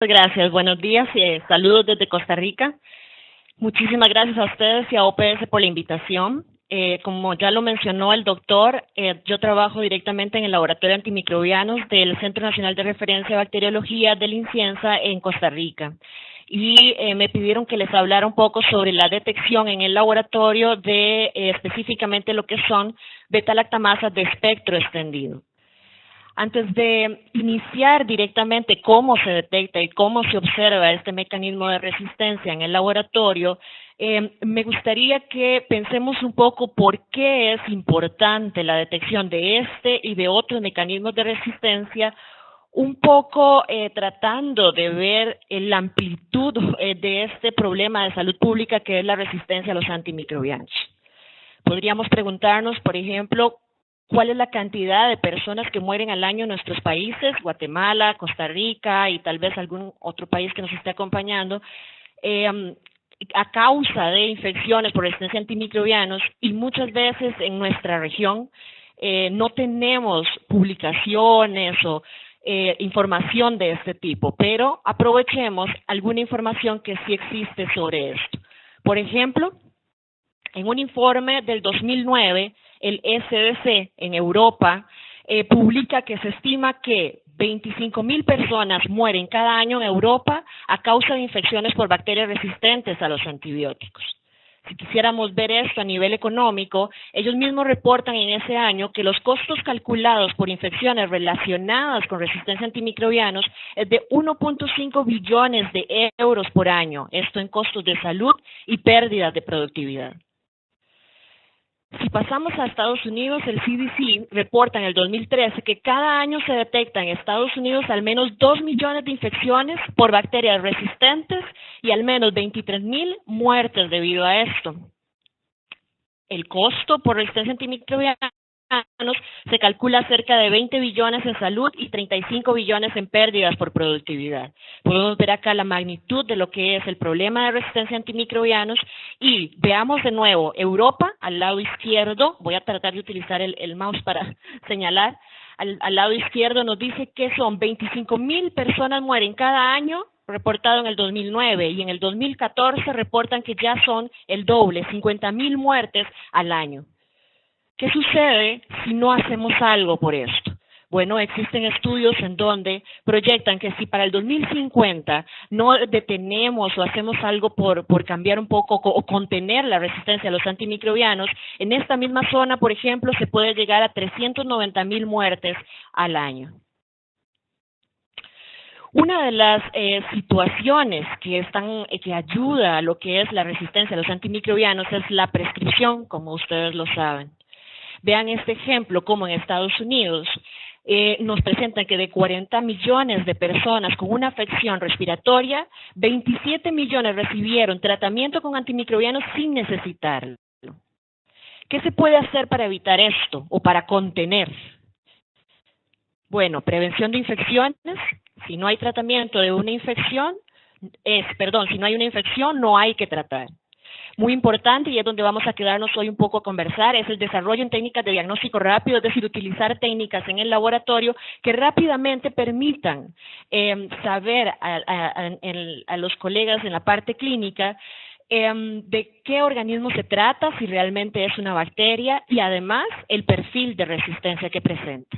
Gracias, buenos días y saludos desde Costa Rica. Muchísimas gracias a ustedes y a OPS por la invitación. Como ya lo mencionó el doctor, yo trabajo directamente en el Laboratorio de Antimicrobianos del Centro Nacional de Referencia de Bacteriología del INCIENSA en Costa Rica. Y me pidieron que les hablara un poco sobre la detección en el laboratorio de específicamente lo que son beta-lactamasas de espectro extendido. Antes de iniciar directamente cómo se detecta y cómo se observa este mecanismo de resistencia en el laboratorio, me gustaría que pensemos un poco por qué es importante la detección de este y de otros mecanismos de resistencia, un poco tratando de ver la amplitud de este problema de salud pública que es la resistencia a los antimicrobianos. Podríamos preguntarnos, por ejemplo, ¿cuál es la cantidad de personas que mueren al año en nuestros países, Guatemala, Costa Rica y tal vez algún otro país que nos esté acompañando, a causa de infecciones por resistencia a antimicrobianos? Y muchas veces en nuestra región no tenemos publicaciones o información de este tipo, pero aprovechemos alguna información que sí existe sobre esto. Por ejemplo, en un informe del 2009, el ECDC en Europa publica que se estima que 25,000 personas mueren cada año en Europa a causa de infecciones por bacterias resistentes a los antibióticos. Si quisiéramos ver esto a nivel económico, ellos mismos reportan en ese año que los costos calculados por infecciones relacionadas con resistencia a antimicrobianos es de 1.5 billones de euros por año, esto en costos de salud y pérdidas de productividad. Si pasamos a Estados Unidos, el CDC reporta en el 2013 que cada año se detectan en Estados Unidos al menos 2 millones de infecciones por bacterias resistentes y al menos 23,000 muertes debido a esto. El costo por resistencia a antimicrobianos se calcula cerca de 20 billones en salud y 35 billones en pérdidas por productividad. Podemos ver acá la magnitud de lo que es el problema de resistencia a antimicrobianos y veamos de nuevo Europa al lado izquierdo. Voy a tratar de utilizar el mouse para señalar. Al lado izquierdo nos dice que son 25,000 personas mueren cada año, reportado en el 2009, y en el 2014 reportan que ya son el doble, 50,000 muertes al año. ¿Qué sucede si no hacemos algo por esto? Bueno, existen estudios en donde proyectan que si para el 2050 no detenemos o hacemos algo por cambiar un poco o contener la resistencia a los antimicrobianos, en esta misma zona, por ejemplo, se puede llegar a 390,000 muertes al año. Una de las situaciones que ayuda a lo que es la resistencia a los antimicrobianos es la prescripción, como ustedes lo saben. Vean este ejemplo, como en Estados Unidos nos presentan que de 40 millones de personas con una afección respiratoria, 27 millones recibieron tratamiento con antimicrobianos sin necesitarlo. ¿Qué se puede hacer para evitar esto o para contener? Bueno, prevención de infecciones. Si no hay tratamiento de una infección, si no hay una infección, no hay que tratar. Muy importante, y es donde vamos a quedarnos hoy un poco a conversar, es el desarrollo en técnicas de diagnóstico rápido, es decir, utilizar técnicas en el laboratorio que rápidamente permitan saber a los colegas en la parte clínica de qué organismo se trata, si realmente es una bacteria, y además el perfil de resistencia que presenta.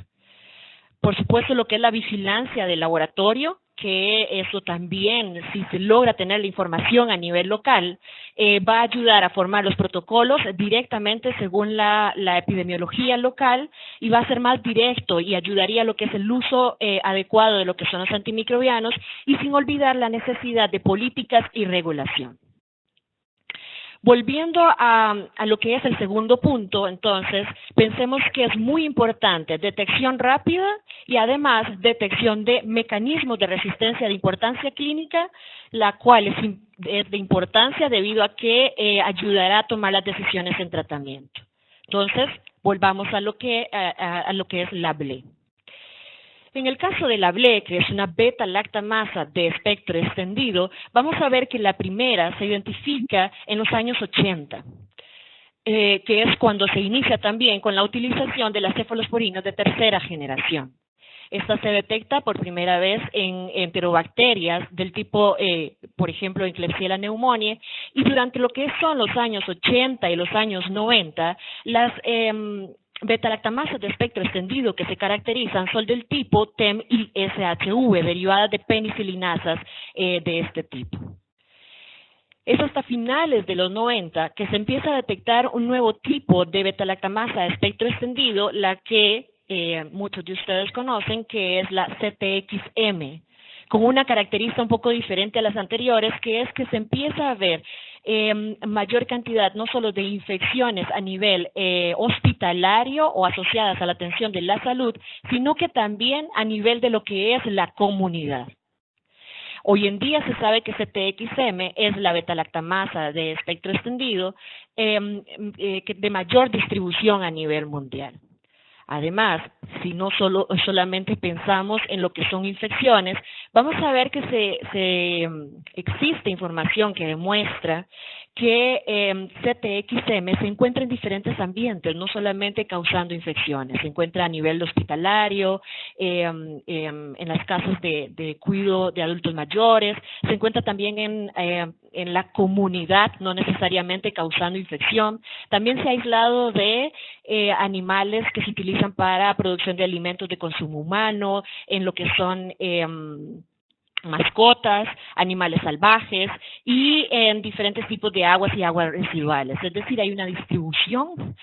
Por supuesto, lo que es la vigilancia del laboratorio, que eso también, si se logra tener la información a nivel local, va a ayudar a formar los protocolos directamente según la epidemiología local y va a ser más directo y ayudaría a lo que es el uso adecuado de lo que son los antimicrobianos y sin olvidar la necesidad de políticas y regulación. Volviendo a lo que es el segundo punto, entonces, pensemos que es muy importante detección rápida y además detección de mecanismos de resistencia de importancia clínica, la cual es de importancia debido a que ayudará a tomar las decisiones en tratamiento. Entonces, volvamos a lo que es la BLE. En el caso de la BLE, que es una beta-lactamasa de espectro extendido, vamos a ver que la primera se identifica en los años 80, que es cuando se inicia también con la utilización de las cefalosporinas de tercera generación. Esta se detecta por primera vez en enterobacterias del tipo, por ejemplo, en Klebsiella pneumoniae, y durante lo que son los años 80 y los años 90, las beta-lactamasas de espectro extendido que se caracterizan son del tipo TEM y SHV, derivadas de penicilinasas de este tipo. Es hasta finales de los 90 que se empieza a detectar un nuevo tipo de beta-lactamasa de espectro extendido, la que muchos de ustedes conocen, que es la CTXM, con una característica un poco diferente a las anteriores, que es que se empieza a ver mayor cantidad no solo de infecciones a nivel hospitalario o asociadas a la atención de la salud, sino que también a nivel de lo que es la comunidad. Hoy en día se sabe que CTXM es la beta-lactamasa de espectro extendido de mayor distribución a nivel mundial. Además, si no solamente pensamos en lo que son infecciones, vamos a ver que existe información que demuestra que CTXM se encuentra en diferentes ambientes, no solamente causando infecciones, se encuentra a nivel hospitalario, en las casas de cuidado de adultos mayores, se encuentra también en la comunidad, no necesariamente causando infección. También se ha aislado de animales que se utilizan para producción de alimentos de consumo humano, en lo que son mascotas, animales salvajes y en diferentes tipos de aguas y aguas residuales. Es decir, hay una distribución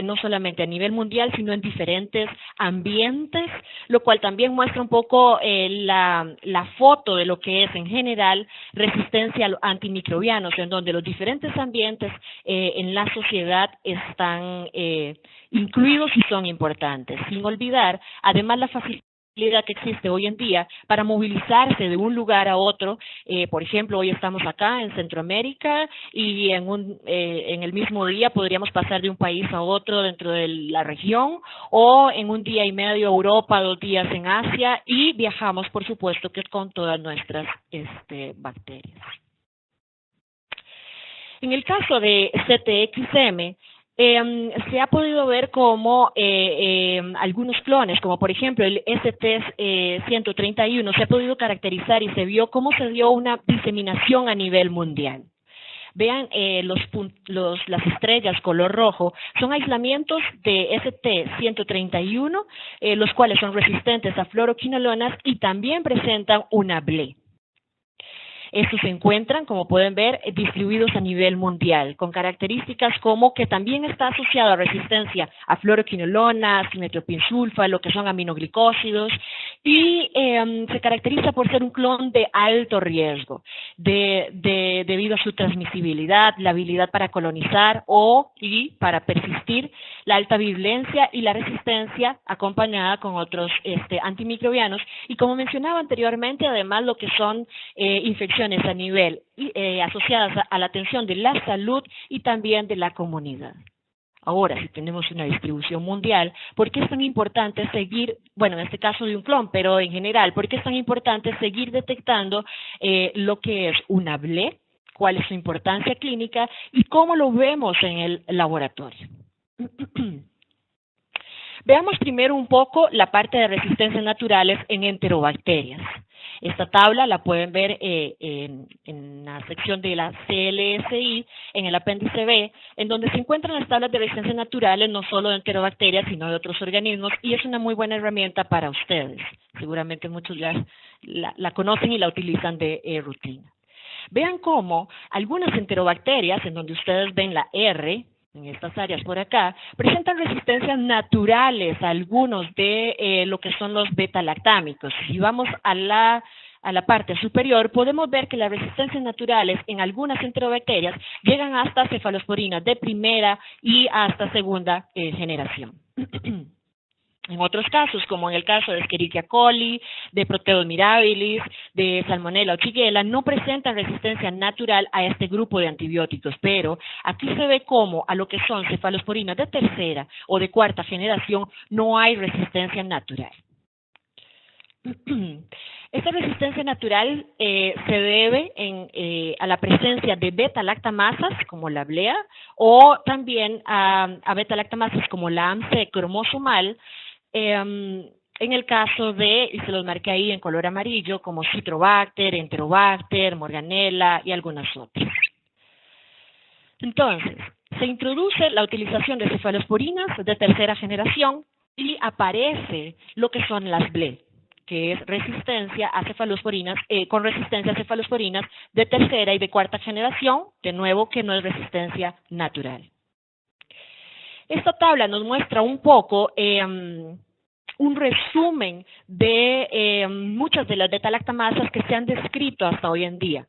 no solamente a nivel mundial, sino en diferentes ambientes, lo cual también muestra un poco la foto de lo que es en general resistencia a antimicrobianos, en donde los diferentes ambientes en la sociedad están incluidos y son importantes. Sin olvidar, además, la facilidad que existe hoy en día para movilizarse de un lugar a otro. Por ejemplo, hoy estamos acá en Centroamérica y en el mismo día podríamos pasar de un país a otro dentro de la región, o en un día y medio Europa, 2 días en Asia, y viajamos, por supuesto, que con todas nuestras bacterias. En el caso de CTXM, se ha podido ver como algunos clones, como por ejemplo el ST131, se ha podido caracterizar y se vio cómo se dio una diseminación a nivel mundial. Vean las estrellas color rojo, son aislamientos de ST131, los cuales son resistentes a fluoroquinolonas y también presentan una BLE. Estos se encuentran, como pueden ver, distribuidos a nivel mundial, con características como que también está asociado a resistencia a fluoroquinolonas, metropinsulfa, lo que son aminoglicósidos, y se caracteriza por ser un clon de alto riesgo, debido a su transmisibilidad, la habilidad para colonizar y para persistir, la alta virulencia y la resistencia acompañada con otros antimicrobianos, y como mencionaba anteriormente, además lo que son infecciones a nivel asociadas a la atención de la salud y también de la comunidad. Ahora, si tenemos una distribución mundial, ¿por qué es tan importante seguir, bueno, en este caso de un clon, pero en general, por qué es tan importante seguir detectando lo que es una BLE, cuál es su importancia clínica y cómo lo vemos en el laboratorio? Veamos primero un poco la parte de resistencias naturales en enterobacterias. Esta tabla la pueden ver en la sección de la CLSI, en el apéndice B, en donde se encuentran las tablas de resistencias naturales, no solo de enterobacterias, sino de otros organismos, y es una muy buena herramienta para ustedes. Seguramente muchos ya la conocen y la utilizan de rutina. Vean cómo algunas enterobacterias, en donde ustedes ven la R, en estas áreas por acá, presentan resistencias naturales a algunos de lo que son los beta-lactámicos. Si vamos a la parte superior, podemos ver que las resistencias naturales en algunas enterobacterias llegan hasta cefalosporinas de primera y hasta segunda generación. En otros casos, como en el caso de Escherichia coli, de Proteus mirabilis, de Salmonella o Shigella, no presentan resistencia natural a este grupo de antibióticos, pero aquí se ve cómo a lo que son cefalosporinas de tercera o de cuarta generación no hay resistencia natural. Esta resistencia natural se debe a la presencia de beta-lactamasas como la BLEA o también a beta-lactamasas como la AMC cromosomal, En el caso de, y se los marqué ahí en color amarillo, como Citrobacter, Enterobacter, Morganella y algunas otras. Entonces, se introduce la utilización de cefalosporinas de tercera generación y aparece lo que son las BLE, que es resistencia a cefalosporinas, con resistencia a cefalosporinas de tercera y de cuarta generación, de nuevo que no es resistencia natural. Esta tabla nos muestra un poco un resumen de muchas de las beta-lactamasas que se han descrito hasta hoy en día.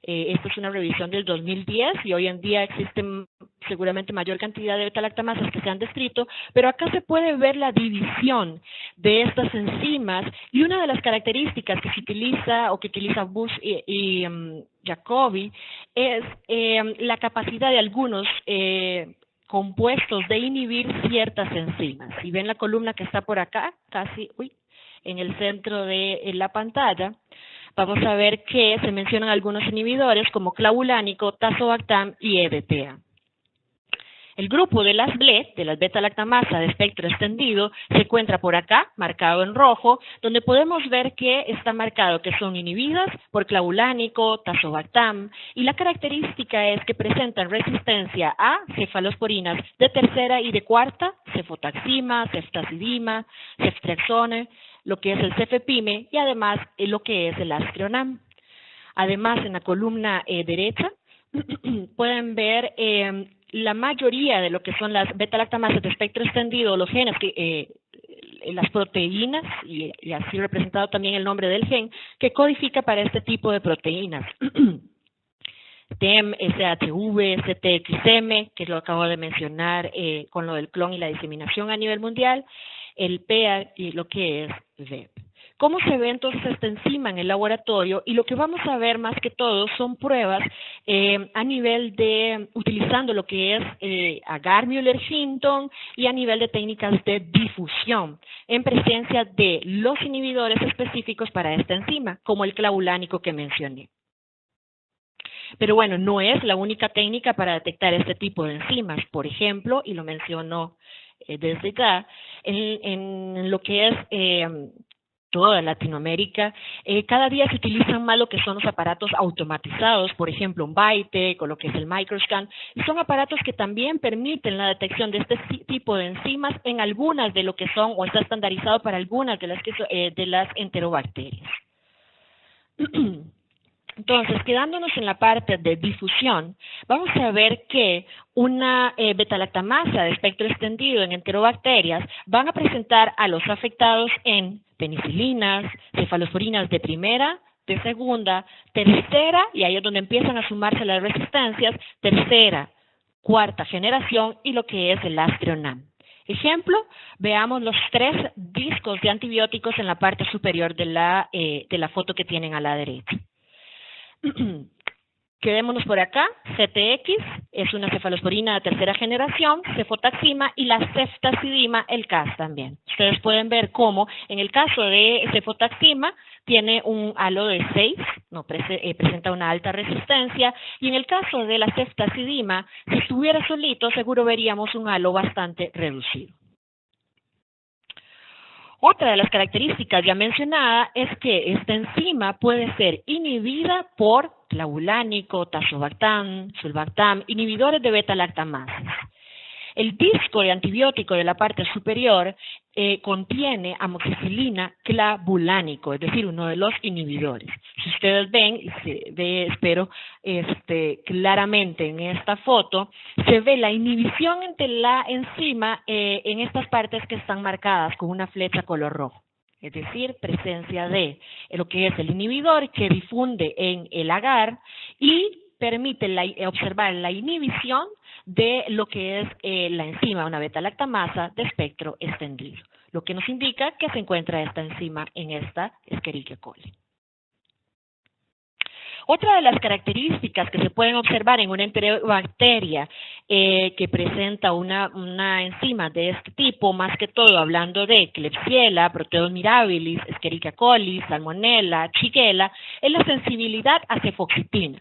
Esta es una revisión del 2010 y hoy en día existen seguramente mayor cantidad de beta-lactamasas que se han descrito, pero acá se puede ver la división de estas enzimas y una de las características que se utiliza o que utiliza Bush y Jacobi es la capacidad de algunos compuestos de inhibir ciertas enzimas. Si ven la columna que está por acá, casi en el centro de la pantalla, vamos a ver que se mencionan algunos inhibidores como clavulánico, tazobactam y EDTA. El grupo de las BLE, de las beta-lactamasa de espectro extendido, se encuentra por acá, marcado en rojo, donde podemos ver que está marcado que son inhibidas por clavulánico, tazobactam, y la característica es que presentan resistencia a cefalosporinas de tercera y de cuarta, cefotaxima, ceftazidima, ceftriaxone, lo que es el cefepime y además lo que es el aztreonam. Además, en la columna derecha pueden ver la mayoría de lo que son las beta-lactamasas de espectro extendido, los genes, las proteínas, y así representado también el nombre del gen, que codifica para este tipo de proteínas. TEM, SHV, CTXM, que lo acabo de mencionar con lo del clon y la diseminación a nivel mundial, el PEA y lo que es VEP. ¿Cómo se ve entonces esta enzima en el laboratorio? Y lo que vamos a ver más que todo son pruebas a nivel de, utilizando lo que es agar Müller-Hinton y a nivel de técnicas de difusión en presencia de los inhibidores específicos para esta enzima, como el clavulánico que mencioné. Pero bueno, no es la única técnica para detectar este tipo de enzimas. Por ejemplo, y lo mencionó desde acá, en lo que es toda Latinoamérica, cada día se utilizan más lo que son los aparatos automatizados, por ejemplo, un Bytec o lo que es el Microscan, y son aparatos que también permiten la detección de este tipo de enzimas en algunas de lo que son, o está estandarizado para algunas de las enterobacterias. Entonces, quedándonos en la parte de difusión, vamos a ver que una beta-lactamasa de espectro extendido en enterobacterias van a presentar a los afectados en penicilinas, cefalosporinas de primera, de segunda, tercera, y ahí es donde empiezan a sumarse las resistencias, tercera, cuarta generación y lo que es el aztreonam. Ejemplo, veamos los 3 discos de antibióticos en la parte superior de la foto que tienen a la derecha. Quedémonos por acá. CTX es una cefalosporina de tercera generación, cefotaxima y la ceftazidima, el CAS también. Ustedes pueden ver cómo en el caso de cefotaxima tiene un halo de 6, presenta una alta resistencia, y en el caso de la ceftazidima, si estuviera solito, seguro veríamos un halo bastante reducido. Otra de las características ya mencionada es que esta enzima puede ser inhibida por clavulánico, tazobactam, sulbactam, inhibidores de beta-lactamasas. El disco de antibiótico de la parte superior contiene amoxicilina clavulánico, es decir, uno de los inhibidores. Si ustedes ven, y se ve, espero, claramente en esta foto, se ve la inhibición entre la enzima en estas partes que están marcadas con una flecha color rojo. Es decir, presencia de lo que es el inhibidor que difunde en el agar y permite observar la inhibición de lo que es la enzima, una beta-lactamasa de espectro extendido, lo que nos indica que se encuentra esta enzima en esta Escherichia coli. Otra de las características que se pueden observar en una enterobacteria que presenta una enzima de este tipo, más que todo hablando de Klebsiella, Proteus mirabilis, Escherichia coli, Salmonella, Shigella, es la sensibilidad a cefoxitina.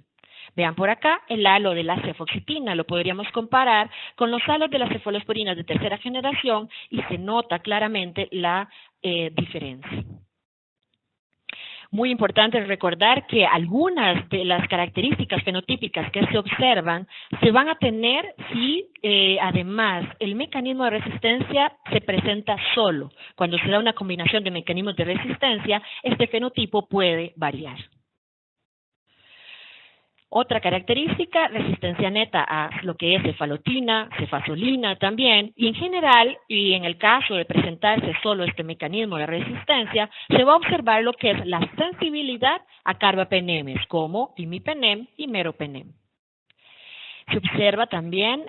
Vean por acá el halo de la cefoxitina, lo podríamos comparar con los halos de las cefalosporinas de tercera generación y se nota claramente la diferencia. Muy importante recordar que algunas de las características fenotípicas que se observan se van a tener si además el mecanismo de resistencia se presenta solo. Cuando se da una combinación de mecanismos de resistencia, este fenotipo puede variar. Otra característica, resistencia neta a lo que es cefalotina, cefasolina también, y en general, y en el caso de presentarse solo este mecanismo de resistencia, se va a observar lo que es la sensibilidad a carbapenemes, como imipenem y meropenem. Se observa también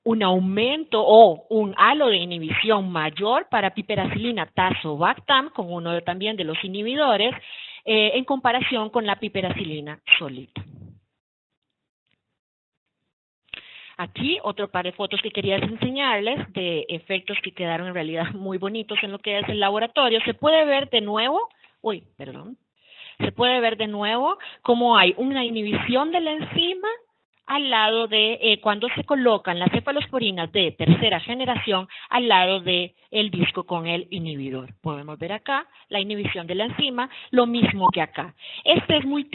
un aumento o un halo de inhibición mayor para piperacilina tazobactam, con uno también de los inhibidores, en comparación con la piperacilina solita. Aquí otro par de fotos que quería enseñarles de efectos que quedaron en realidad muy bonitos en lo que es el laboratorio. Se puede ver de nuevo, se puede ver de nuevo cómo hay una inhibición de la enzima al lado de cuando se colocan las cefalosporinas de tercera generación al lado de el disco con el inhibidor. Podemos ver acá la inhibición de la enzima, lo mismo que acá. Este es muy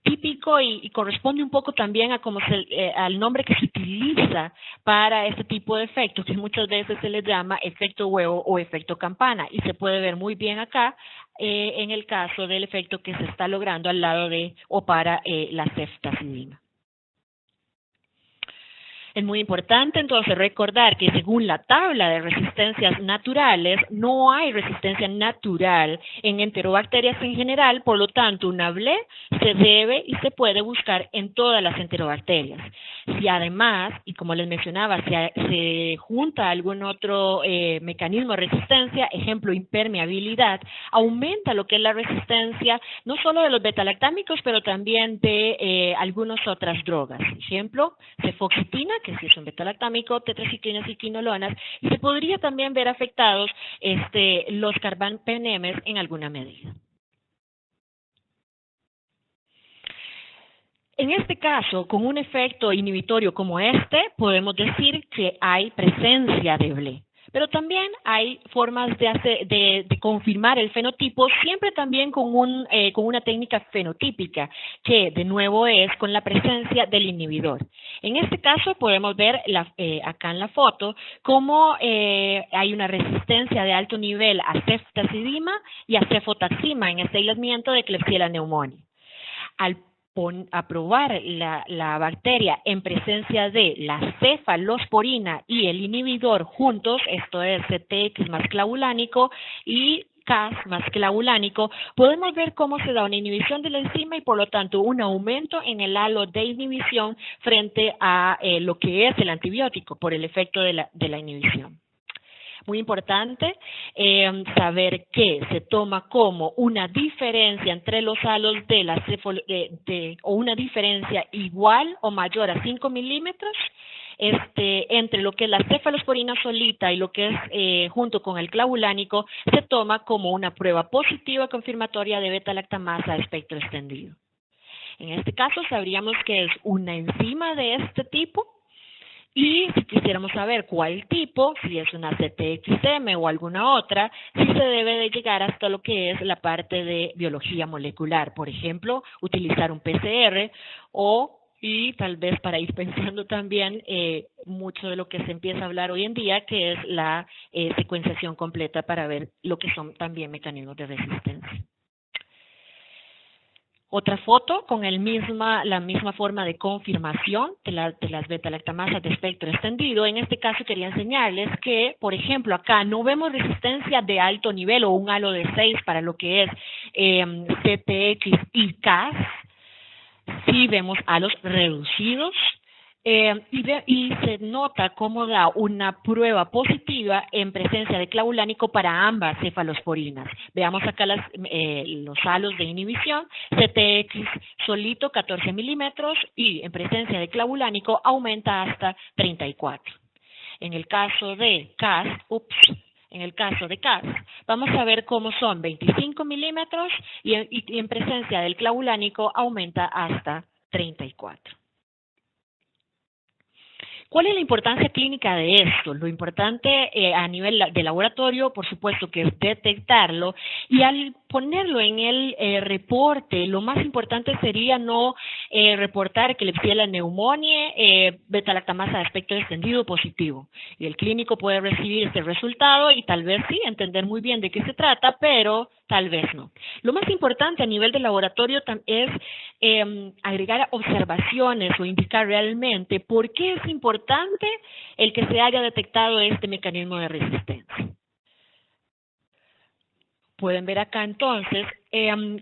típico y corresponde un poco también a al nombre que se utiliza para este tipo de efectos, que muchas veces se les llama efecto huevo o efecto campana, y se puede ver muy bien acá en el caso del efecto que se está logrando al lado de o para la ceftazidima. Es muy importante entonces recordar que según la tabla de resistencias naturales, no hay resistencia natural en enterobacterias en general, por lo tanto una BLE se debe y se puede buscar en todas las enterobacterias. Si además, y como les mencionaba, se junta algún otro mecanismo de resistencia, ejemplo impermeabilidad, aumenta lo que es la resistencia no solo de los betalactámicos, pero también de algunas otras drogas. Ejemplo, cefoxitina, que si es un betalactámico, tetraciclinas y quinolonas, y se podría también ver afectados los carbapenemes en alguna medida. En este caso, con un efecto inhibitorio como este, podemos decir que hay presencia de BLE. Pero también hay formas de confirmar el fenotipo, siempre también con una técnica fenotípica, que de nuevo es con la presencia del inhibidor. En este caso podemos ver acá en la foto cómo hay una resistencia de alto nivel a ceftazidima y a cefotaxima en este aislamiento de Klebsiella pneumoniae. Al probar la bacteria en presencia de la cefalosporina y el inhibidor juntos, esto es CTX más clavulánico y Cas más clavulánico, podemos ver cómo se da una inhibición de la enzima y por lo tanto un aumento en el halo de inhibición frente a lo que es el antibiótico por el efecto de la inhibición. Muy importante saber que se toma como una diferencia entre los halos o una diferencia igual o mayor a 5 milímetros entre lo que es la cefalosporina solita y lo que es junto con el clavulánico, se toma como una prueba positiva confirmatoria de beta-lactamasa a espectro extendido. En este caso sabríamos que es una enzima de este tipo. Y si quisiéramos saber cuál tipo, si es una CTXM o alguna otra, sí se debe de llegar hasta lo que es la parte de biología molecular. Por ejemplo, utilizar un PCR y tal vez para ir pensando también mucho de lo que se empieza a hablar hoy en día, que es la secuenciación completa para ver lo que son también mecanismos de resistencia. Otra foto con la misma forma de confirmación de las beta-lactamasas de espectro extendido. En este caso quería enseñarles que, por ejemplo, acá no vemos resistencia de alto nivel o un halo de 6 para lo que es CTX y Cas. Sí vemos halos reducidos y se nota cómo da una prueba positiva en presencia de clavulánico para ambas cefalosporinas. Veamos acá los halos de inhibición, CTX solito 14 milímetros y en presencia de clavulánico aumenta hasta 34. En el caso de Cas, en el caso de CAS, vamos a ver cómo son 25 milímetros y en presencia del clavulánico aumenta hasta 34. ¿Cuál es la importancia clínica de esto? Lo importante a nivel de laboratorio, por supuesto, que es detectarlo, y al ponerlo en el reporte, lo más importante sería no reportar que Klebsiella pneumoniae, beta-lactamasa de espectro extendido positivo. Y el clínico puede recibir este resultado y tal vez sí entender muy bien de qué se trata, pero tal vez no. Lo más importante a nivel de laboratorio es agregar observaciones o indicar realmente por qué es importante el que se haya detectado este mecanismo de resistencia. Pueden ver acá entonces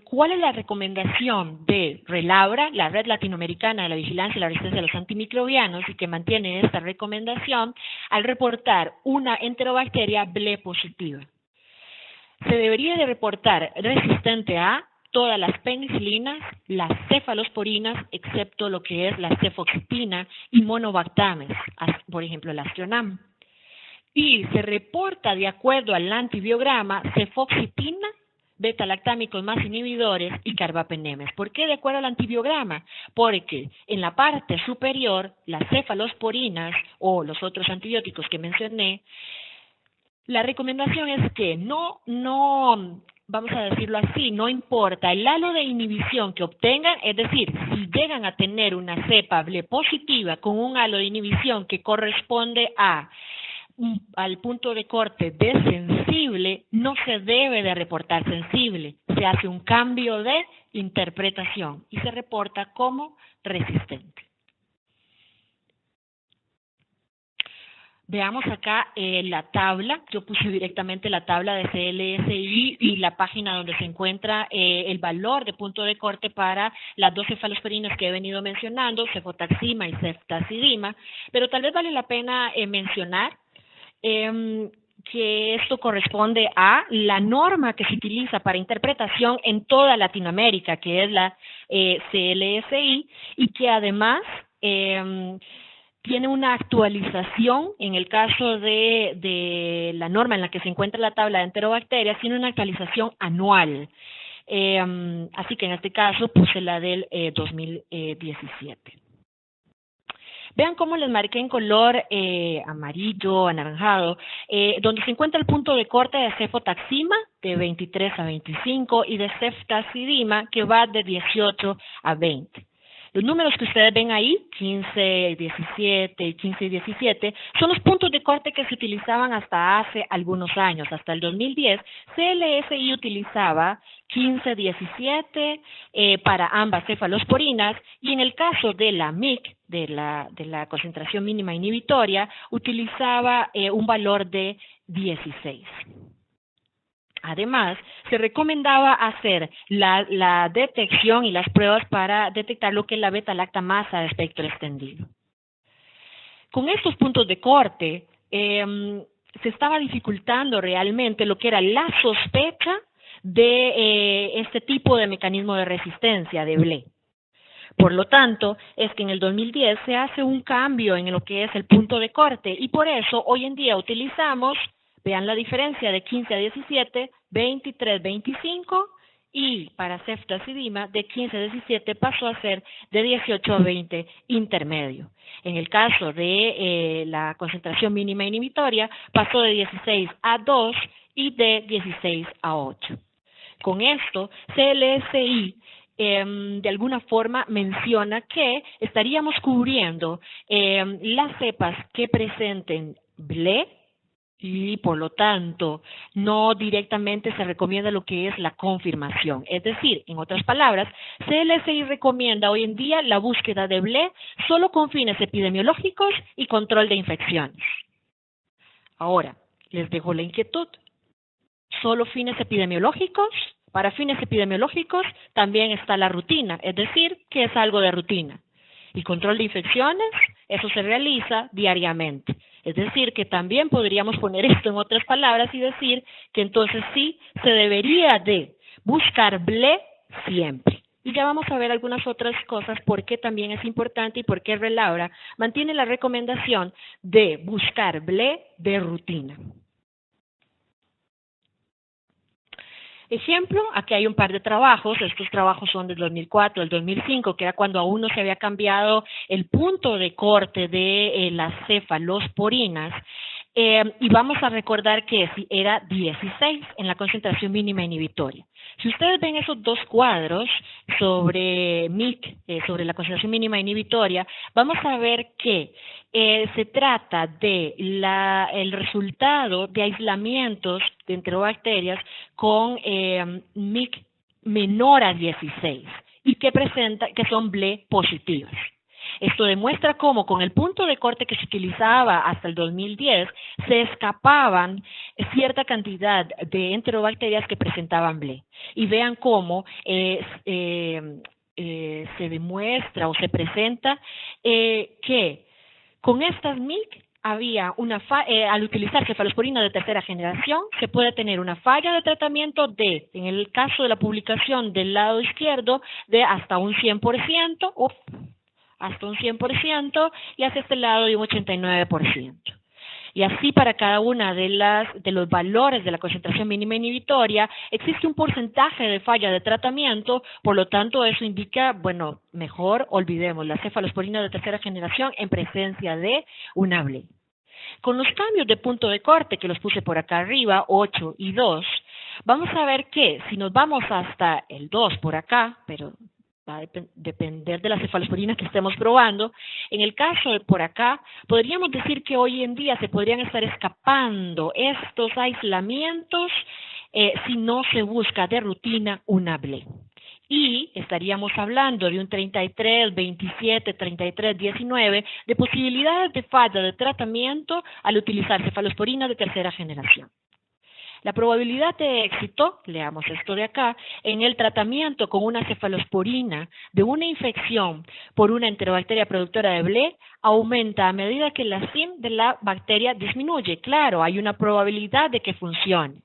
cuál es la recomendación de RELABRA, la Red Latinoamericana de la Vigilancia y la Resistencia a los Antimicrobianos, y que mantiene esta recomendación al reportar una enterobacteria BLE positiva. Se debería de reportar resistente a todas las penicilinas, las cefalosporinas, excepto lo que es la cefoxitina y monobactames, por ejemplo el Astronam. Y se reporta de acuerdo al antibiograma cefoxitina, beta-lactámicos más inhibidores y carbapenemes. ¿Por qué de acuerdo al antibiograma? Porque en la parte superior, las cefalosporinas o los otros antibióticos que mencioné, la recomendación es que no, vamos a decirlo así, no importa el halo de inhibición que obtengan, es decir, si llegan a tener una cepa BLE positiva con un halo de inhibición que corresponde al punto de corte de sensible, no se debe de reportar sensible, se hace un cambio de interpretación y se reporta como resistente. Veamos acá la tabla. Yo puse directamente la tabla de CLSI y la página donde se encuentra el valor de punto de corte para las dos cefalosporinas que he venido mencionando, cefotaxima y ceftazidima, pero tal vez vale la pena mencionar que esto corresponde a la norma que se utiliza para interpretación en toda Latinoamérica, que es la CLSI, y que además tiene una actualización, en el caso de la norma en la que se encuentra la tabla de enterobacterias, tiene una actualización anual. Así que en este caso puse la del 2017. Vean cómo les marqué en color amarillo, anaranjado, donde se encuentra el punto de corte de cefotaxima de 23 a 25 y de ceftazidima que va de 18 a 20. Los números que ustedes ven ahí, 15, 17 y 15 y 17, son los puntos de corte que se utilizaban hasta hace algunos años. Hasta el 2010, CLSI utilizaba 15, 17 para ambas cefalosporinas, y en el caso de la MIC, de la concentración mínima inhibitoria, utilizaba un valor de 16. Además, se recomendaba hacer la detección y las pruebas para detectar lo que es la beta-lactamasa de espectro extendido. Con estos puntos de corte, se estaba dificultando realmente lo que era la sospecha de este tipo de mecanismo de resistencia de BLE. Por lo tanto, es que en el 2010 se hace un cambio en lo que es el punto de corte y por eso hoy en día utilizamos, vean la diferencia de 15 a 17, 23, 25 y para ceftazidima de 15 a 17 pasó a ser de 18 a 20 intermedio. En el caso de la concentración mínima inhibitoria pasó de 16 a 2 y de 16 a 8. Con esto, CLSI de alguna forma menciona que estaríamos cubriendo las cepas que presenten BLE y por lo tanto no directamente se recomienda lo que es la confirmación. Es decir, en otras palabras, CLSI recomienda hoy en día la búsqueda de BLE solo con fines epidemiológicos y control de infecciones. Ahora, les dejo la inquietud. ¿Solo fines epidemiológicos? Para fines epidemiológicos también está la rutina, es decir, que es algo de rutina. Y control de infecciones, eso se realiza diariamente. Es decir, que también podríamos poner esto en otras palabras y decir que entonces sí se debería de buscar BLE siempre. Y ya vamos a ver algunas otras cosas por qué también es importante y por qué RELABRA mantiene la recomendación de buscar BLE de rutina. Ejemplo, aquí hay un par de trabajos, estos trabajos son del 2004, del 2005, que era cuando aún no se había cambiado el punto de corte de las cefalosporinas, y vamos a recordar que era 16 en la concentración mínima inhibitoria. Si ustedes ven esos dos cuadros sobre MIC, sobre la concentración mínima inhibitoria, vamos a ver que se trata de el resultado de aislamientos de enterobacterias con MIC menor a 16 y que son BLE positivas. Esto demuestra cómo con el punto de corte que se utilizaba hasta el 2010 se escapaban cierta cantidad de enterobacterias que presentaban BLE. Y vean cómo se demuestra o se presenta que con estas MIC había al utilizar cefalosporina de tercera generación, se puede tener una falla de tratamiento en el caso de la publicación del lado izquierdo, de hasta un 100%, hasta un 100%, y hacia este lado de un 89%. Y así para cada una de los valores de la concentración mínima inhibitoria existe un porcentaje de falla de tratamiento, por lo tanto eso indica, bueno, mejor olvidemos la cefalosporina de tercera generación en presencia de una BLE. Con los cambios de punto de corte que los puse por acá arriba, 8 y 2, vamos a ver que si nos vamos hasta el 2 por acá, pero va a depender de la cefalosporina que estemos probando. En el caso de por acá, podríamos decir que hoy en día se podrían estar escapando estos aislamientos si no se busca de rutina una BLE. Y estaríamos hablando de un 33, 27, 33, 19 de posibilidades de falla de tratamiento al utilizar cefalosporina de tercera generación. La probabilidad de éxito, leamos esto de acá, en el tratamiento con una cefalosporina de una infección por una enterobacteria productora de BLE aumenta a medida que la CIM de la bacteria disminuye. Claro, hay una probabilidad de que funcione.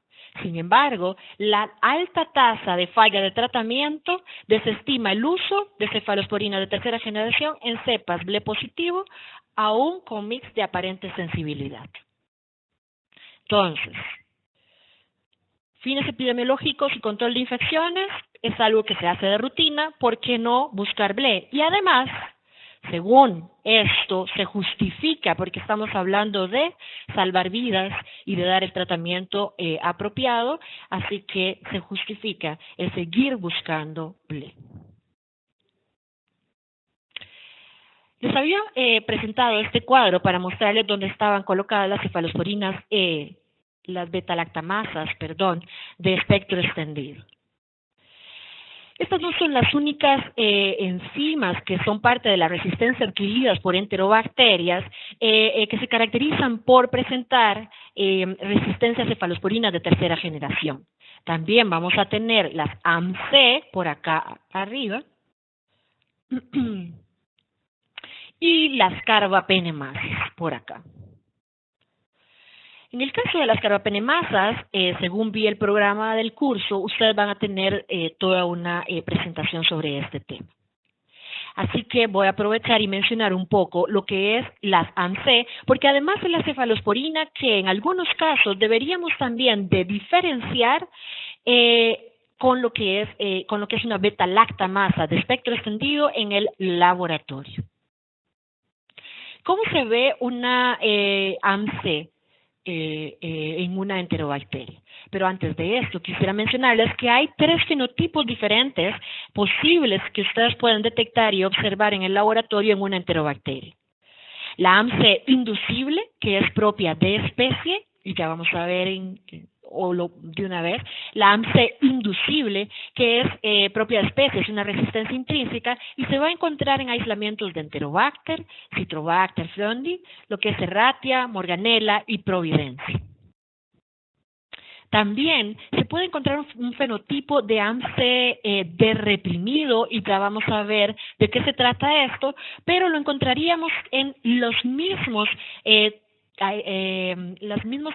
Sin embargo, la alta tasa de falla de tratamiento desestima el uso de cefalosporina de tercera generación en cepas BLE positivo, aún con mix de aparente sensibilidad. Entonces, fines epidemiológicos y control de infecciones es algo que se hace de rutina, ¿por qué no buscar BLE? Y además, según esto, se justifica porque estamos hablando de salvar vidas y de dar el tratamiento apropiado, así que se justifica el seguir buscando BLE. Les había presentado este cuadro para mostrarles dónde estaban colocadas las cefalosporinas las beta-lactamasas, de espectro extendido. Estas no son las únicas enzimas que son parte de la resistencia adquiridas por enterobacterias que se caracterizan por presentar resistencia a cefalosporinas de tercera generación. También vamos a tener las AMC por acá arriba y las carbapenemasas por acá. En el caso de las carbapenemasas, según vi el programa del curso, ustedes van a tener toda una presentación sobre este tema. Así que voy a aprovechar y mencionar un poco lo que es las AMC, porque además de la cefalosporina, que en algunos casos deberíamos también de diferenciar con lo que es una beta-lactamasa de espectro extendido en el laboratorio. ¿Cómo se ve una AMC en una enterobacteria? Pero antes de esto, quisiera mencionarles que hay 3 fenotipos diferentes posibles que ustedes pueden detectar y observar en el laboratorio en una enterobacteria. La AMC inducible, que es propia de especie, y ya vamos a ver de una vez, la AMC inducible, que es propia de especie, es una resistencia intrínseca, y se va a encontrar en aislamientos de Enterobacter, Citrobacter frundi, lo que es Serratia, Morganella y Providencia. También se puede encontrar un fenotipo de AMC de reprimido, y ya vamos a ver de qué se trata esto, pero lo encontraríamos en los mismos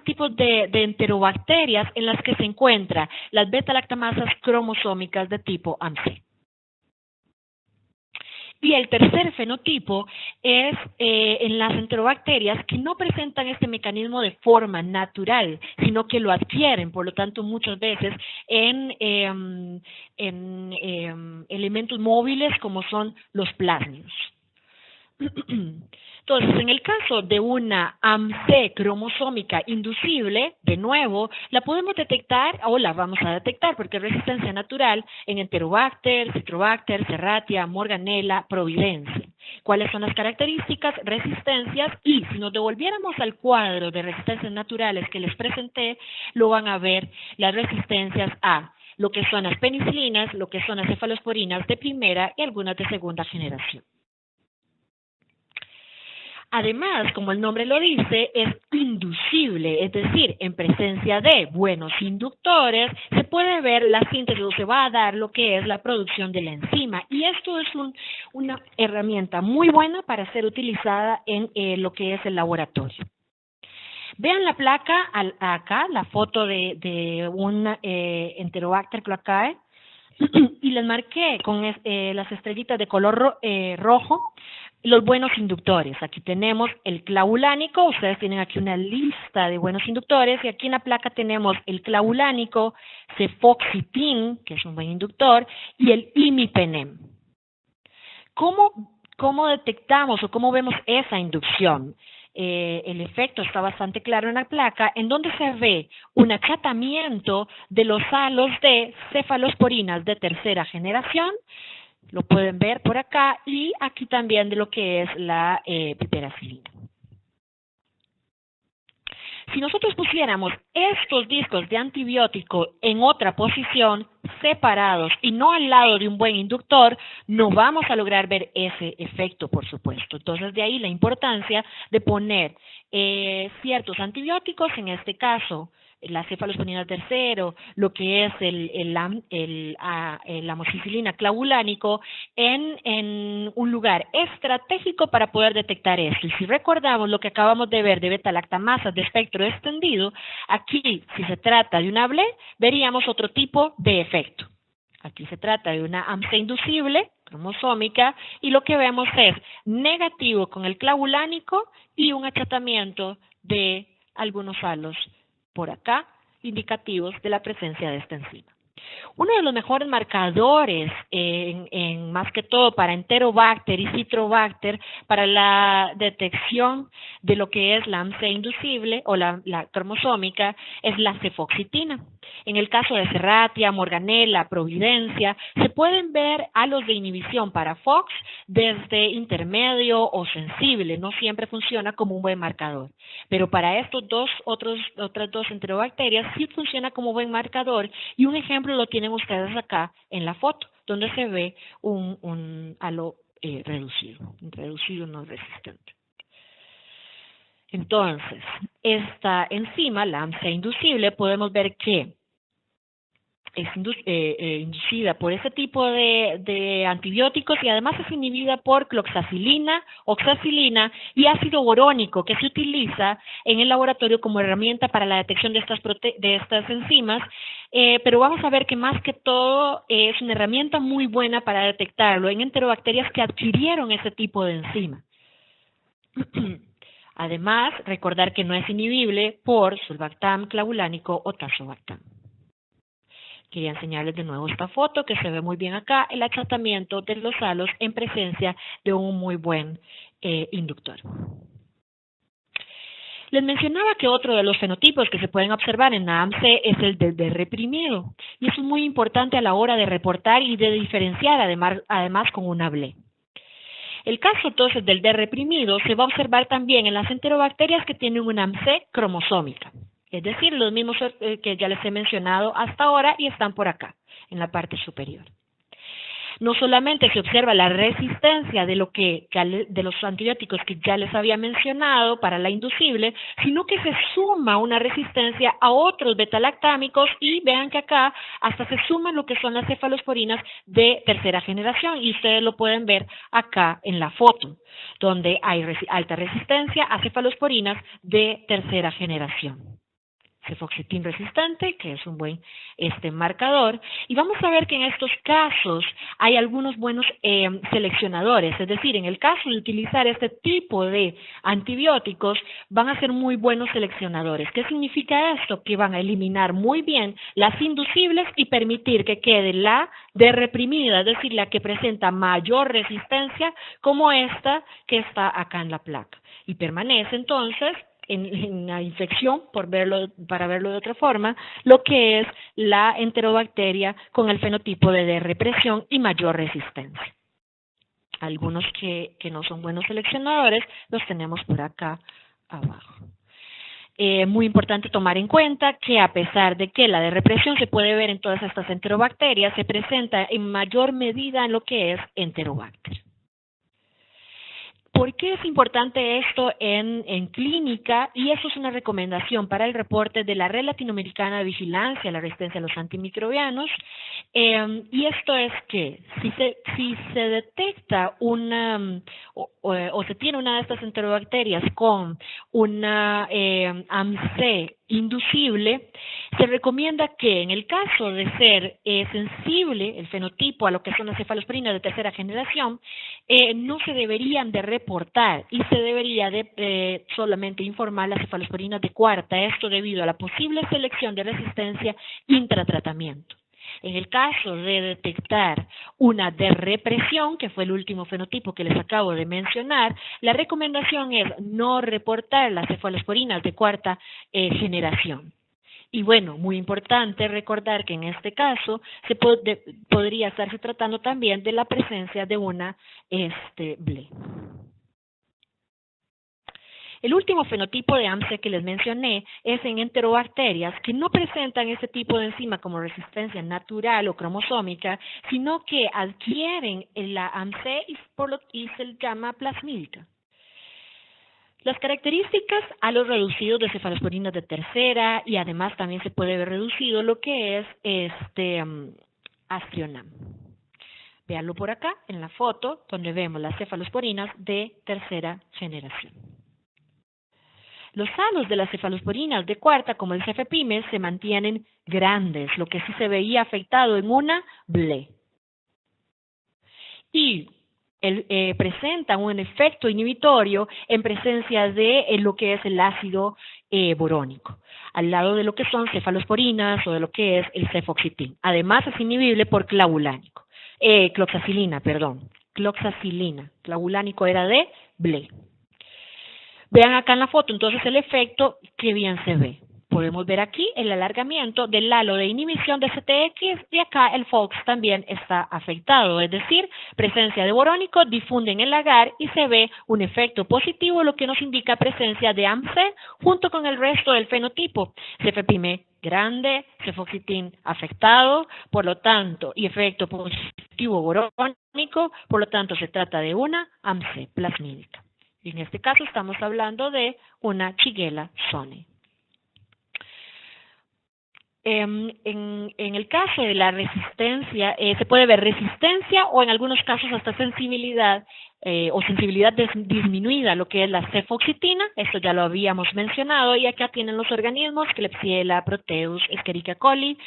tipos de enterobacterias en las que se encuentran las beta-lactamasas cromosómicas de tipo AMC. Y el tercer fenotipo es en las enterobacterias que no presentan este mecanismo de forma natural, sino que lo adquieren, por lo tanto, muchas veces en elementos móviles como son los plasmios. Entonces, en el caso de una AMC cromosómica inducible, de nuevo, la podemos detectar, o la vamos a detectar, porque es resistencia natural en Enterobacter, Citrobacter, Serratia, Morganella, Providencia. ¿Cuáles son las características? Resistencias, y si nos devolviéramos al cuadro de resistencias naturales que les presenté, lo van a ver las resistencias a lo que son las penicilinas, lo que son las cefalosporinas de primera y algunas de segunda generación. Además, como el nombre lo dice, es inducible, es decir, en presencia de buenos inductores, se puede ver la síntesis o se va a dar lo que es la producción de la enzima. Y esto es una herramienta muy buena para ser utilizada en lo que es el laboratorio. Vean la placa acá, la foto de un Enterobacter cloacae, y les marqué con las estrellitas de color rojo los buenos inductores. Aquí tenemos el clavulánico, ustedes tienen aquí una lista de buenos inductores, y aquí en la placa tenemos el clavulánico, cefoxitin, que es un buen inductor, y el imipenem. ¿Cómo detectamos o cómo vemos esa inducción? El efecto está bastante claro en la placa, en donde se ve un achatamiento de los halos de cefalosporinas de tercera generación, lo pueden ver por acá, y aquí también de lo que es la piperacilina. Si nosotros pusiéramos estos discos de antibiótico en otra posición, separados y no al lado de un buen inductor, no vamos a lograr ver ese efecto, por supuesto. Entonces, de ahí la importancia de poner ciertos antibióticos, en este caso, la cefalosporina tercero, lo que es el amoxicilina clavulánico, en un lugar estratégico para poder detectar esto. Y si recordamos lo que acabamos de ver de beta-lactamasas de espectro extendido, aquí, si se trata de una BLE, veríamos otro tipo de efecto. Aquí se trata de una AMC inducible, cromosómica, y lo que vemos es negativo con el clavulánico y un achatamiento de algunos halos por acá, indicativos de la presencia de esta enzima. Uno de los mejores marcadores, más que todo para Enterobacter y Citrobacter, para la detección de lo que es la AMC inducible o la cromosómica, es la cefoxitina. En el caso de Serratia, Morganella, Providencia, se pueden ver halos de inhibición para FOX desde intermedio o sensible. No siempre funciona como un buen marcador, pero para estos otras dos enterobacterias sí funciona como buen marcador, y un ejemplo lo tienen ustedes acá en la foto, donde se ve un halo reducido no resistente. Entonces, esta enzima, la AMC inducible, podemos ver que es inducida por ese tipo de antibióticos, y además es inhibida por cloxacilina, oxacilina y ácido borónico, que se utiliza en el laboratorio como herramienta para la detección de estas enzimas, pero vamos a ver que más que todo es una herramienta muy buena para detectarlo en enterobacterias que adquirieron ese tipo de enzima. Además, recordar que no es inhibible por sulbactam clavulánico o tazobactam. Quería enseñarles de nuevo esta foto que se ve muy bien acá, el achatamiento de los halos en presencia de un muy buen inductor. Les mencionaba que otro de los fenotipos que se pueden observar en la AMC es el del D reprimido, y eso es muy importante a la hora de reportar y de diferenciar además con una BLE. El caso entonces del D reprimido se va a observar también en las enterobacterias que tienen una AMC cromosómica. Es decir, los mismos que ya les he mencionado hasta ahora y están por acá, en la parte superior. No solamente se observa la resistencia de los antibióticos que ya les había mencionado para la inducible, sino que se suma una resistencia a otros betalactámicos, y vean que acá hasta se suman lo que son las cefalosporinas de tercera generación, y ustedes lo pueden ver acá en la foto, donde hay alta resistencia a cefalosporinas de tercera generación. cefoxitin resistente, que es un buen marcador, y vamos a ver que en estos casos hay algunos buenos seleccionadores, es decir, en el caso de utilizar este tipo de antibióticos, van a ser muy buenos seleccionadores. ¿Qué significa esto? Que van a eliminar muy bien las inducibles y permitir que quede la de reprimida, es decir, la que presenta mayor resistencia, como esta que está acá en la placa, y permanece entonces en la infección, para verlo de otra forma, lo que es la enterobacteria con el fenotipo de represión y mayor resistencia. Algunos que no son buenos seleccionadores los tenemos por acá abajo. Muy importante tomar en cuenta que a pesar de que la de represión se puede ver en todas estas enterobacterias, se presenta en mayor medida en lo que es Enterobacter. ¿Por qué es importante esto en clínica? Y eso es una recomendación para el reporte de la Red Latinoamericana de Vigilancia a la Resistencia a los Antimicrobianos. Y esto es que si se detecta una o se tiene una de estas enterobacterias con una AMC inducible, se recomienda que en el caso de ser sensible el fenotipo a lo que son las cefalosporinas de tercera generación, no se deberían de reportar y se debería de solamente informar las cefalosporinas de cuarta, esto debido a la posible selección de resistencia intratratamiento. En el caso de detectar una de represión, que fue el último fenotipo que les acabo de mencionar, la recomendación es no reportar las cefalosporinas de cuarta generación. Y bueno, muy importante recordar que en este caso podría estarse tratando también de la presencia de una BLE. El último fenotipo de AMC que les mencioné es en enterobacterias que no presentan este tipo de enzima como resistencia natural o cromosómica, sino que adquieren la AMC y se llama plasmídica. Las características a los reducidos de cefalosporinas de tercera, y además también se puede ver reducido lo que es Astrionam. Véanlo por acá en la foto donde vemos las cefalosporinas de tercera generación. Los halos de las cefalosporinas de cuarta, como el cefepime, se mantienen grandes, lo que sí se veía afectado en una BLE. Y presentan un efecto inhibitorio en presencia de lo que es el ácido borónico, al lado de lo que son cefalosporinas o de lo que es el cefoxitin. Además es inhibible por cloxacilina. Clavulánico era de BLE. Vean acá en la foto entonces el efecto que bien se ve. Podemos ver aquí el alargamiento del halo de inhibición de CTX y acá el FOX también está afectado, es decir, presencia de borónico difunde en el agar y se ve un efecto positivo, lo que nos indica presencia de AMC junto con el resto del fenotipo. Cefepime grande, cefoxitin afectado, por lo tanto, y efecto positivo borónico, por lo tanto se trata de una AMC plasmídica. Y en este caso estamos hablando de una Shigella sone. En el caso de la resistencia, se puede ver resistencia o en algunos casos hasta sensibilidad o sensibilidad disminuida, lo que es la cefoxitina, esto ya lo habíamos mencionado, y acá tienen los organismos, Klebsiella, Proteus, Escherichia coli,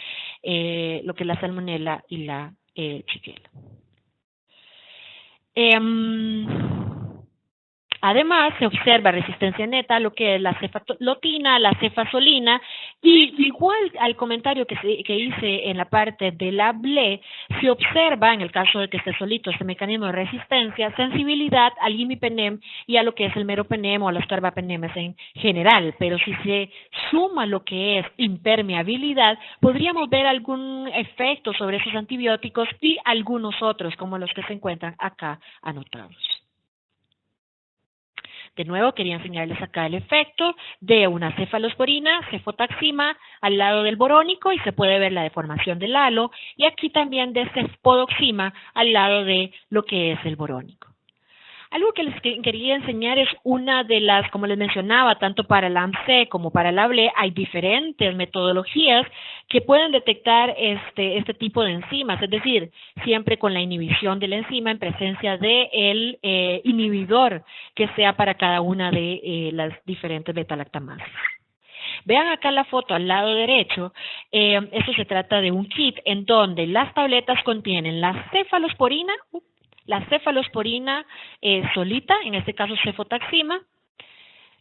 lo que es la salmonella y la Shigella. Además, se observa resistencia neta a lo que es la cefalotina, la cefazolina, y igual al comentario que hice en la parte de la BLE, se observa, en el caso de que esté solito este mecanismo de resistencia, sensibilidad al imipenem y a lo que es el meropenem o a los carbapenemes en general, pero si se suma lo que es impermeabilidad, podríamos ver algún efecto sobre esos antibióticos y algunos otros, como los que se encuentran acá anotados. De nuevo, quería enseñarles acá el efecto de una cefalosporina, cefotaxima, al lado del borónico, y se puede ver la deformación del halo, y aquí también de cefodoxima, al lado de lo que es el borónico. Algo que les quería enseñar es una de las, como les mencionaba, tanto para la AMC como para la BLE, hay diferentes metodologías que pueden detectar este tipo de enzimas, es decir, siempre con la inhibición de la enzima en presencia del inhibidor que sea para cada una de las diferentes beta-lactamases. Vean acá la foto al lado derecho. Esto se trata de un kit en donde las tabletas contienen la cefalosporina solita, en este caso cefotaxima,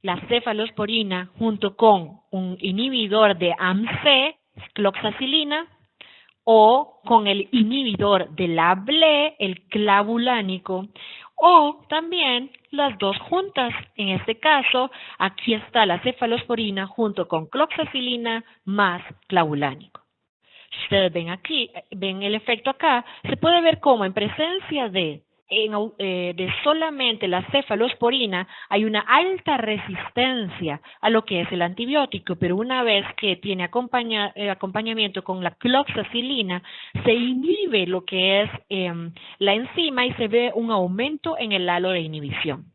la cefalosporina junto con un inhibidor de AMC, cloxacilina, o con el inhibidor de la BLE, el clavulánico, o también las dos juntas. En este caso, aquí está la cefalosporina junto con cloxacilina más clavulánico. Si ustedes ven aquí, ven el efecto acá, se puede ver cómo en presencia de solamente la cefalosporina hay una alta resistencia a lo que es el antibiótico, pero una vez que tiene acompañamiento con la cloxacilina, se inhibe lo que es la enzima y se ve un aumento en el halo de inhibición.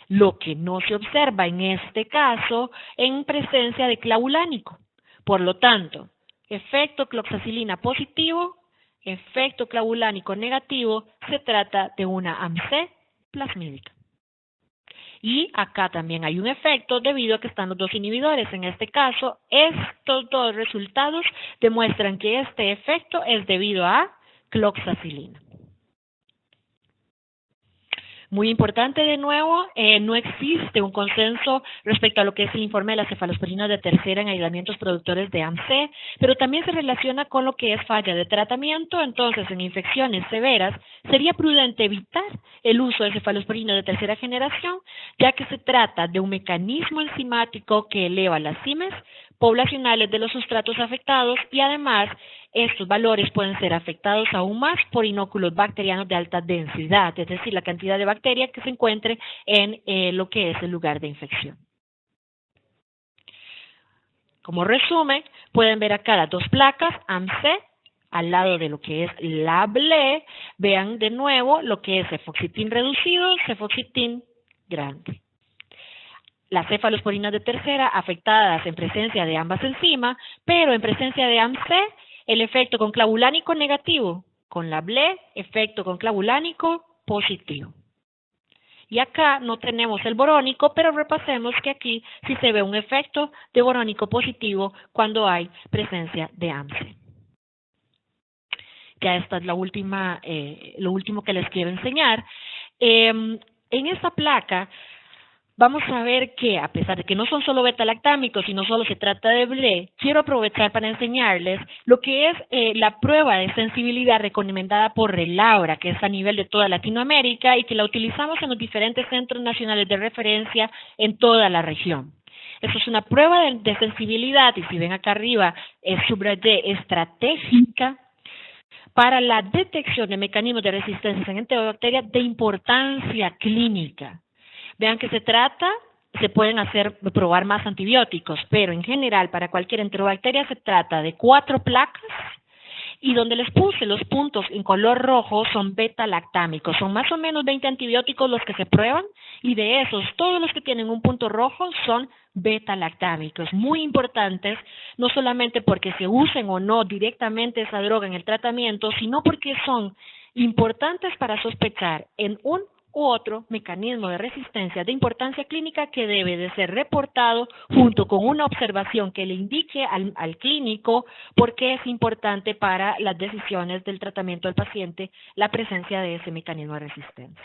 Lo que no se observa en este caso en presencia de clavulánico. Por lo tanto, efecto cloxacilina positivo, efecto clavulánico negativo, se trata de una AMC plasmídica. Y acá también hay un efecto debido a que están los dos inhibidores. En este caso, estos dos resultados demuestran que este efecto es debido a cloxacilina. Muy importante de nuevo, no existe un consenso respecto a lo que es el informe de la cefalosporina de tercera en aislamientos productores de AMC, pero también se relaciona con lo que es falla de tratamiento. Entonces, en infecciones severas, sería prudente evitar el uso de cefalosporina de tercera generación, ya que se trata de un mecanismo enzimático que eleva las CIMES poblacionales de los sustratos afectados y además estos valores pueden ser afectados aún más por inóculos bacterianos de alta densidad, es decir, la cantidad de bacteria que se encuentre en lo que es el lugar de infección. Como resumen, pueden ver acá las dos placas, AMC, al lado de lo que es la BLE. Vean de nuevo lo que es cefoxitin reducido, cefoxitin grande. Las cefalosporinas de tercera afectadas en presencia de ambas enzimas, pero en presencia de AMC, el efecto con clavulánico negativo, con la BLE, efecto con clavulánico positivo. Y acá no tenemos el borónico, pero repasemos que aquí sí se ve un efecto de borónico positivo cuando hay presencia de AMC. Ya esta es la última, lo último que les quiero enseñar. En esta placa vamos a ver que, a pesar de que no son solo beta-lactámicos y no solo se trata de BLE, quiero aprovechar para enseñarles lo que es la prueba de sensibilidad recomendada por Relaura, que es a nivel de toda Latinoamérica y que la utilizamos en los diferentes centros nacionales de referencia en toda la región. Esto es una prueba de sensibilidad y si ven acá arriba, subrayé estratégica para la detección de mecanismos de resistencia en enterobacterias de importancia clínica. Vean que se pueden probar más antibióticos, pero en general para cualquier enterobacteria se trata de 4 placas y donde les puse los puntos en color rojo son beta-lactámicos. Son más o menos 20 antibióticos los que se prueban y de esos todos los que tienen un punto rojo son beta-lactámicos. Muy importantes, no solamente porque se usen o no directamente esa droga en el tratamiento, sino porque son importantes para sospechar en un u otro mecanismo de resistencia de importancia clínica que debe de ser reportado junto con una observación que le indique al clínico por qué es importante para las decisiones del tratamiento del paciente la presencia de ese mecanismo de resistencia.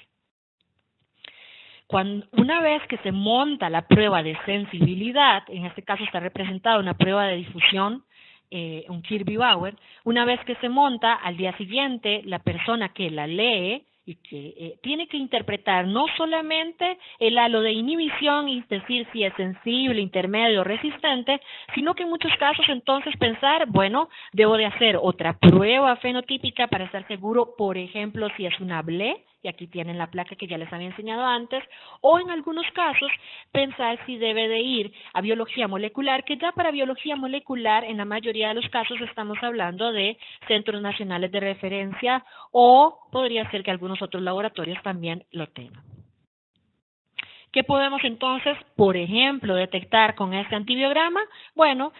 Una vez que se monta la prueba de sensibilidad, en este caso está representada una prueba de difusión, un Kirby-Bauer, una vez que se monta, al día siguiente la persona que la lee y que tiene que interpretar no solamente el halo de inhibición, es decir, si es sensible, intermedio o resistente, sino que en muchos casos entonces pensar, bueno, debo de hacer otra prueba fenotípica para estar seguro, por ejemplo, si es una BLE, y aquí tienen la placa que ya les había enseñado antes, o en algunos casos pensar si debe de ir a biología molecular, que ya para biología molecular en la mayoría de los casos estamos hablando de centros nacionales de referencia o podría ser que algunos otros laboratorios también lo tengan. ¿Qué podemos entonces, por ejemplo, detectar con este antibiograma? Bueno,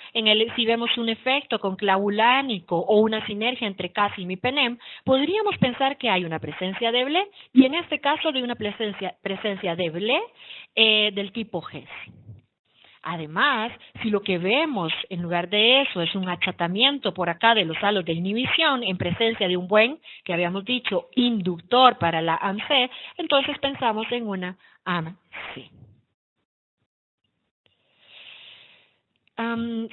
si vemos un efecto con clavulánico o una sinergia entre Cas y Mipenem, podríamos pensar que hay una presencia de BLE y en este caso de una presencia de BLE del tipo GES. Además, si lo que vemos en lugar de eso es un achatamiento por acá de los halos de inhibición en presencia de un buen, que habíamos dicho, inductor para la AMC, entonces pensamos en una AMC.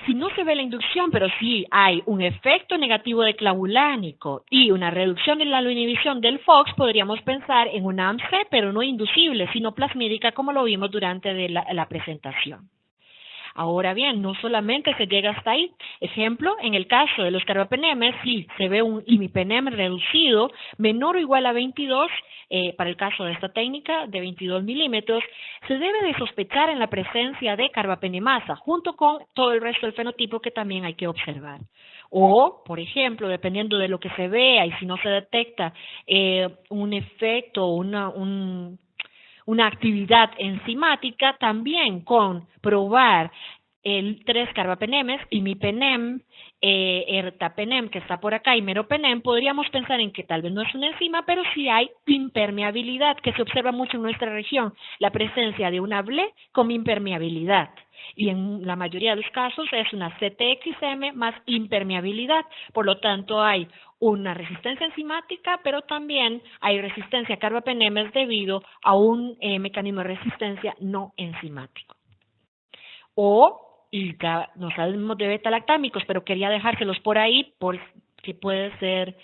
Si no se ve la inducción, pero sí hay un efecto negativo de clavulánico y una reducción de la inhibición del FOX, podríamos pensar en una AMC, pero no inducible, sino plasmídica, como lo vimos durante la presentación. Ahora bien, no solamente se llega hasta ahí. Ejemplo, en el caso de los carbapenemes, sí, se ve un imipenem reducido menor o igual a 22, para el caso de esta técnica, de 22 milímetros, se debe de sospechar en la presencia de carbapenemasa, junto con todo el resto del fenotipo que también hay que observar. O, por ejemplo, dependiendo de lo que se vea y si no se detecta un efecto, una actividad enzimática, también con probar el 3-carbapenemes, imipenem, ertapenem, que está por acá, y meropenem, podríamos pensar en que tal vez no es una enzima, pero sí hay impermeabilidad, que se observa mucho en nuestra región, la presencia de una BLE con impermeabilidad. Y en la mayoría de los casos es una CTXM más impermeabilidad, por lo tanto hay una resistencia enzimática, pero también hay resistencia a carbapenemes debido a un mecanismo de resistencia no enzimático. Y ya no sabemos de beta-lactámicos, pero quería dejárselos por ahí, porque puede ser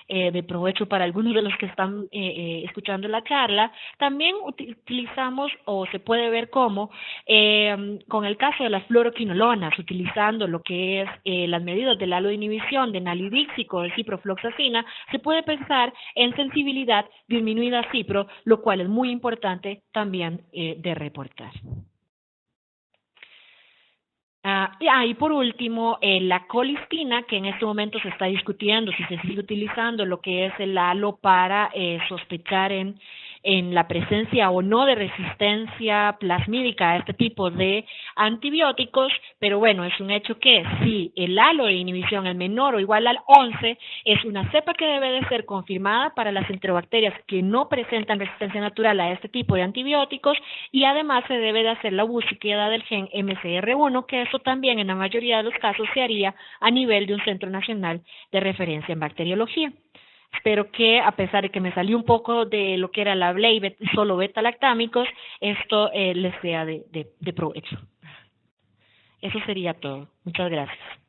de provecho para algunos de los que están escuchando la charla. También utilizamos, o se puede ver cómo, con el caso de las fluoroquinolonas, utilizando lo que es las medidas del halo de inhibición de nalidíxico de ciprofloxacina, se puede pensar en sensibilidad disminuida a cipro, lo cual es muy importante también de reportar. Y por último, la colistina, que en este momento se está discutiendo si se sigue utilizando lo que es el halo para sospechar en la presencia o no de resistencia plasmídica a este tipo de antibióticos, pero bueno, es un hecho que si el halo de inhibición es menor o igual al 11, es una cepa que debe de ser confirmada para las enterobacterias que no presentan resistencia natural a este tipo de antibióticos, y además se debe de hacer la búsqueda del gen MCR1, que eso también en la mayoría de los casos se haría a nivel de un centro nacional de referencia en bacteriología. Espero que, a pesar de que me salió un poco de lo que era la BLE y solo beta-lactámicos, esto les sea de provecho. Eso sería todo. Muchas gracias.